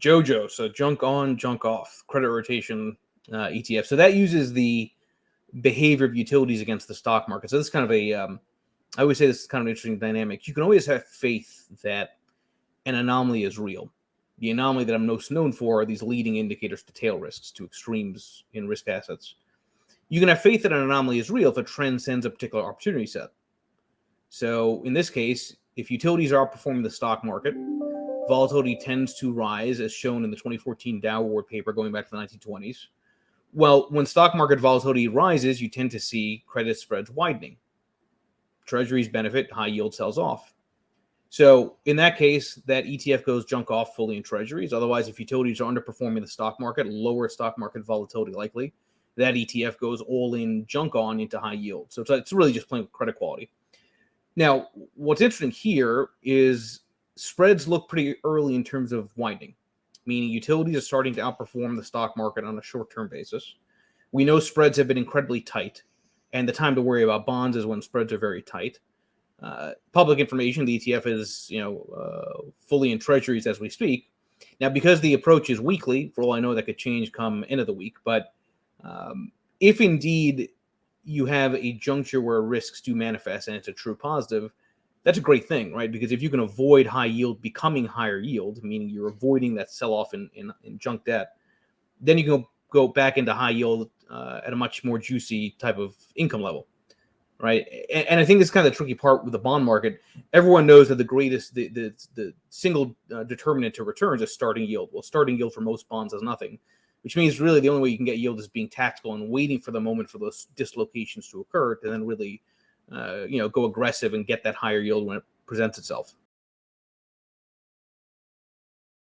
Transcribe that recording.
JOJO, so junk on, junk off, credit rotation ETF. So that uses the behavior of utilities against the stock market. So this is kind of a, I always say this is kind of an interesting dynamic. You can always have faith that an anomaly is real. The anomaly that I'm most known for are these leading indicators to tail risks, to extremes in risk assets. You can have faith that an anomaly is real if a trend sends a particular opportunity set. So in this case, if utilities are outperforming the stock market, volatility tends to rise, as shown in the 2014 Dow Award paper going back to the 1920s. Well, when stock market volatility rises, you tend to see credit spreads widening. Treasuries benefit, high yield sells off. So in that case, that ETF goes junk off fully in treasuries. Otherwise, if utilities are underperforming the stock market, lower stock market volatility likely, that ETF goes all in junk on into high yield. So it's really just playing with credit quality. Now, what's interesting here is spreads look pretty early in terms of widening, meaning utilities are starting to outperform the stock market on a short-term basis. We know spreads have been incredibly tight, and the time to worry about bonds is when spreads are very tight. Public information, the ETF is fully in treasuries as we speak. Now, because the approach is weekly, for all I know, that could change come end of the week. But if indeed you have a juncture where risks do manifest and it's a true positive, that's a great thing, right? Because if you can avoid high yield becoming higher yield, meaning you're avoiding that sell-off in junk debt, then you can go back into high yield at a much more juicy type of income level. Right. And I think this is kind of the tricky part with the bond market. Everyone knows that the single determinant to returns is starting yield. Well, starting yield for most bonds is nothing, which means really the only way you can get yield is being tactical and waiting for the moment for those dislocations to occur to then really, go aggressive and get that higher yield when it presents itself.